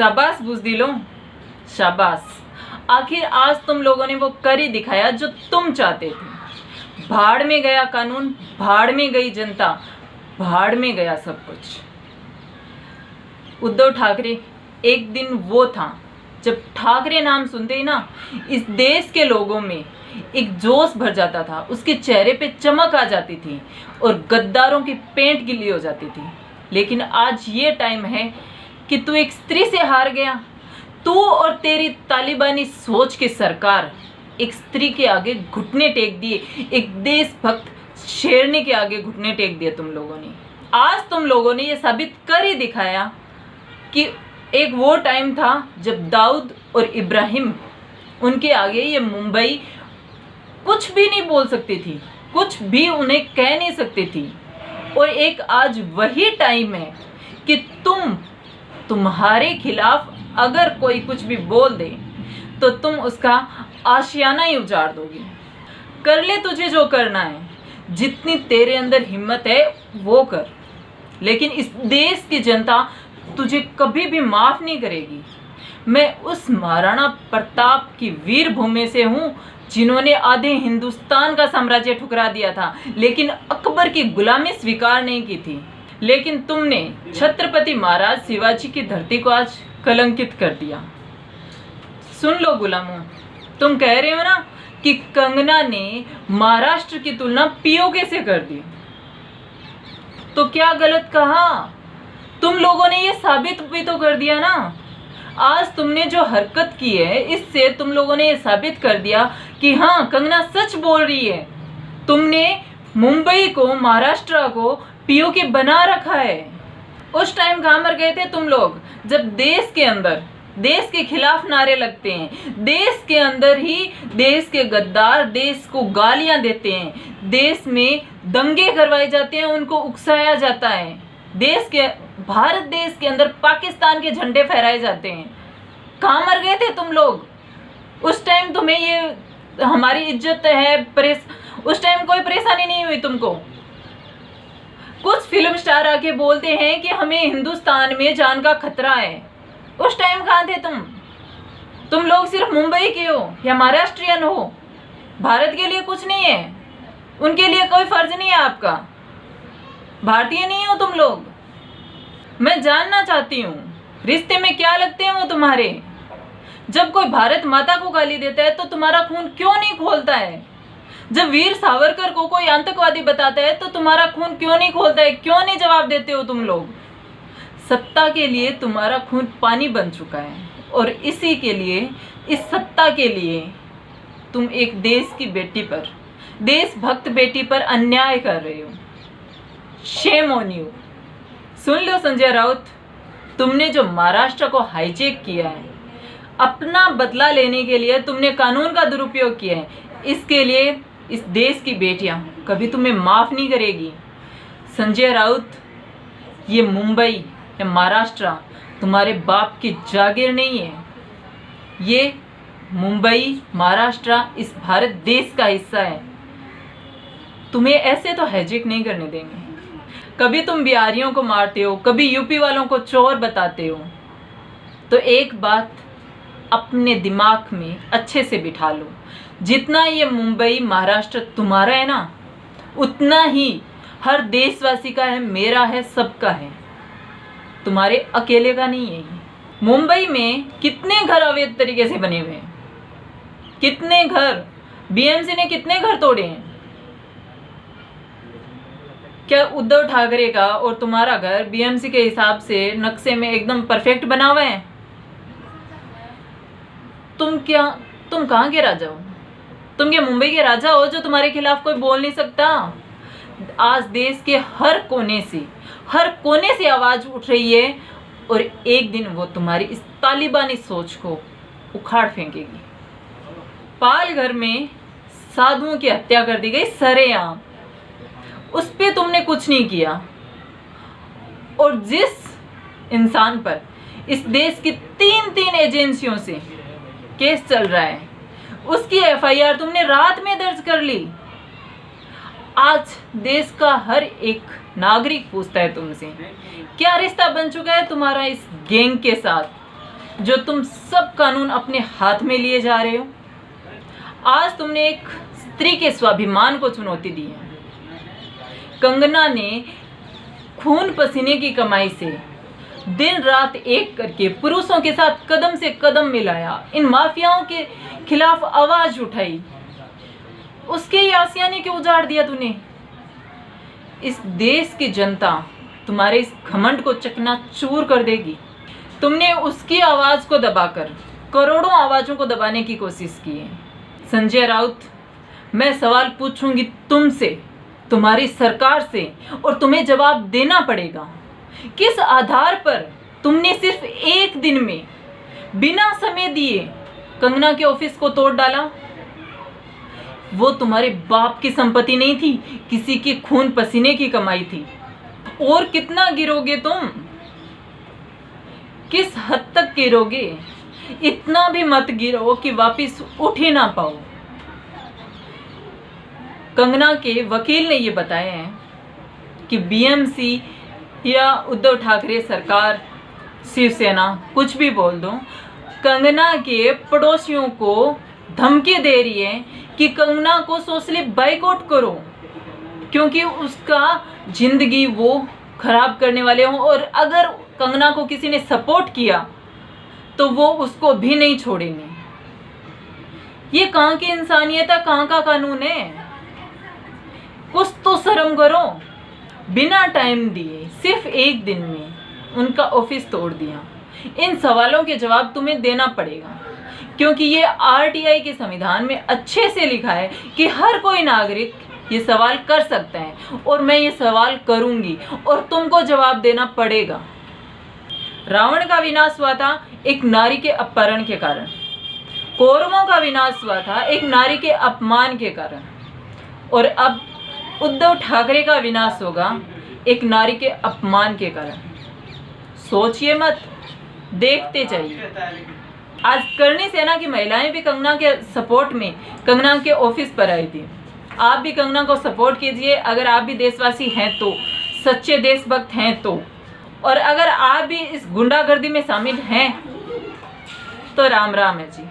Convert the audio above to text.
शाबाश बुज़दिलों, शाबाश। आखिर आज तुम लोगों ने वो कर ही दिखाया जो तुम चाहते थे। भाड़ में गया कानून, भाड़ में गई जनता, भाड़ में गया सब कुछ। उद्धव ठाकरे, एक दिन वो था जब ठाकरे नाम सुनते ही ना इस देश के लोगों में एक जोश भर जाता था, उसके चेहरे पे चमक आ जाती थी और गद्दारों की पेंट गिल्ली हो जाती थी। लेकिन आज ये टाइम है कि तू एक स्त्री से हार गया। तू और तेरी तालिबानी सोच की सरकार एक स्त्री के आगे घुटने टेक दिए, एक देशभक्त शेरनी के आगे घुटने टेक दिए तुम लोगों ने। आज तुम लोगों ने ये साबित कर ही दिखाया कि एक वो टाइम था जब दाऊद और इब्राहिम, उनके आगे ये मुंबई कुछ भी नहीं बोल सकती थी, कुछ भी उन्हें कह नहीं सकती थी। और एक आज वही टाइम है कि तुम्हारे खिलाफ अगर कोई कुछ भी बोल दे तो तुम उसका आशियाना ही उजाड़ दोगे। कर ले तुझे जो करना है, जितनी तेरे अंदर हिम्मत है वो कर, लेकिन इस देश की जनता तुझे कभी भी माफ़ नहीं करेगी। मैं उस महाराणा प्रताप की वीर भूमि से हूँ जिन्होंने आधे हिंदुस्तान का साम्राज्य ठुकरा दिया था, लेकिन अकबर की गुलामी स्वीकार नहीं की थी। लेकिन तुमने छत्रपति महाराज शिवाजी की धरती को आज कलंकित कर दिया। सुन लो गुलामों, तुम कह रहे हो ना कि कंगना ने महाराष्ट्र की तुलना पीओके से कर दी, तो क्या गलत कहा? तुम लोगों ने ये साबित भी तो कर दिया ना। आज तुमने जो हरकत की है इससे तुम लोगों ने ये साबित कर दिया कि हाँ, कंगना सच बोल रही है। तुमने मुंबई को, महाराष्ट्र को पीओके बना रखा है। उस टाइम कहाँ मर गए थे तुम लोग, जब देश के अंदर देश के खिलाफ नारे लगते हैं, देश के अंदर ही देश के गद्दार देश को गालियां देते हैं, देश में दंगे करवाए जाते हैं, उनको उकसाया जाता है, देश के भारत देश के अंदर पाकिस्तान के झंडे फहराए जाते हैं। कहाँ मर गए थे तुम लोग? उस टाइम तुम्हें ये हमारी इज्जत है उस टाइम कोई परेशानी नहीं हुई तुमको। कुछ फिल्म स्टार आके बोलते हैं कि हमें हिंदुस्तान में जान का खतरा है। उस टाइम कहाँ थे तुम लोग सिर्फ मुंबई के हो या महाराष्ट्रियन हो, भारत के लिए कुछ नहीं है, उनके लिए कोई फर्ज नहीं है आपका, भारतीय नहीं हो तुम लोग। मैं जानना चाहती हूँ रिश्ते में क्या लगते हैं वो तुम्हारे। जब कोई भारत माता को गाली देता है तो तुम्हारा खून क्यों नहीं खोलता है? जब वीर सावरकर को कोई आतंकवादी बताता है तो तुम्हारा खून क्यों नहीं खोलता है? क्यों नहीं जवाब देते हो तुम लोग? सत्ता के लिए तुम्हारा खून पानी बन चुका है और इसी के लिए, इस सत्ता के लिए तुम एक देश की बेटी पर, देशभक्त बेटी पर अन्याय कर रहे हो। Shame on you. सुन लो संजय राउत, तुमने जो महाराष्ट्र को हाईजैक किया है, अपना बदला लेने के लिए तुमने कानून का दुरुपयोग किया है, इसके लिए इस देश की बेटियां कभी तुम्हें माफ़ नहीं करेगी। संजय राउत, ये मुंबई या महाराष्ट्र तुम्हारे बाप की जागीर नहीं है। ये मुंबई, महाराष्ट्र इस भारत देश का हिस्सा है। तुम्हें ऐसे तो हाईजैक नहीं करने देंगे। कभी तुम बिहारियों को मारते हो, कभी यूपी वालों को चोर बताते हो, तो एक बात अपने दिमाग में अच्छे से बिठा लो, जितना ये मुंबई, महाराष्ट्र तुम्हारा है ना, उतना ही हर देशवासी का है, मेरा है, सबका है, तुम्हारे अकेले का नहीं है। मुंबई में कितने घर अवैध तरीके से बने हुए हैं, कितने घर, बीएमसी ने कितने घर तोड़े हैं। क्या उद्धव ठाकरे का और तुम्हारा घर बीएमसी के हिसाब से नक्शे में एकदम परफेक्ट बना हुआ है? तुम कहाँ के राजा हो? तुम क्या मुंबई के राजा हो जो तुम्हारे खिलाफ कोई बोल नहीं सकता? आज देश के हर कोने से आवाज उठ रही है और एक दिन वो तुम्हारी इस तालिबानी सोच को उखाड़ फेंकेगी। पालघर में साधुओं की हत्या कर दी गई सरेआम, उस पे तुमने कुछ नहीं किया। और जिस इंसान पर इस देश की तीन एजेंसियों से केस चल रहा है, उसकी एफआईआर तुमने रात में दर्ज कर ली। आज देश का हर एक नागरिक पूछता है तुमसे, क्या रिश्ता बन चुका है तुम्हारा इस गैंग के साथ? जो तुम सब कानून अपने हाथ में लिए जा रहे हो। आज तुमने एक स्त्री के स्वाभिमान को चुनौती दी है। कंगना ने खून पसीने की कमाई से दिन रात एक करके पुरुषों के साथ कदम से कदम मिलाया, इन माफियाओं के खिलाफ आवाज उठाई। उसके ही आशियाने क्यों उजाड़ दिया तूने? इस देश की जनता तुम्हारे इस घमंड को चकनाचूर कर देगी। तुमने उसकी आवाज को दबाकर करोड़ों आवाजों को दबाने की कोशिश की है। संजय राउत, मैं सवाल पूछूंगी तुमसे, तुम्हारी सरकार से, और तुम्हें जवाब देना पड़ेगा। किस आधार पर तुमने सिर्फ एक दिन में बिना समय दिए कंगना के ऑफिस को तोड़ डाला? वो तुम्हारे बाप की संपत्ति नहीं थी, किसी की खून पसीने की कमाई थी। और कितना गिरोगे तुम? किस हद तक गिरोगे? इतना भी मत गिरो कि वापस उठ ही ना पाओ। कंगना के वकील ने ये बताया है कि बीएमसी या उद्धव ठाकरे सरकार, शिवसेना, कुछ भी बोल दो, कंगना के पड़ोसियों को धमकी दे रही है कि कंगना को सोशली बाइकआउट करो, क्योंकि उसका जिंदगी वो खराब करने वाले हों, और अगर कंगना को किसी ने सपोर्ट किया तो वो उसको भी नहीं छोड़ेंगे। ये कहाँ की इंसानियत है, कहाँ का कानून है? कुछ तो शर्म करो। बिना टाइम दिए सिर्फ एक दिन में उनका ऑफिस तोड़ दिया। इन सवालों के जवाब तुम्हें देना पड़ेगा, क्योंकि ये आरटीआई के संविधान में अच्छे से लिखा है कि हर कोई नागरिक ये सवाल कर सकता है, और मैं ये सवाल करूंगी और तुमको जवाब देना पड़ेगा। रावण का विनाश हुआ था एक नारी के अपहरण के कारण, कौरवों का विनाश हुआ था एक नारी के अपमान के कारण, और अब उद्धव ठाकरे का विनाश होगा एक नारी के अपमान के कारण। सोचिए मत, देखते जाइए। आज करणी सेना की महिलाएं भी कंगना के सपोर्ट में कंगना के ऑफिस पर आई थी। आप भी कंगना को सपोर्ट कीजिए, अगर आप भी देशवासी हैं तो, सच्चे देशभक्त हैं तो, और अगर आप भी इस गुंडागर्दी में शामिल हैं तो राम राम है जी।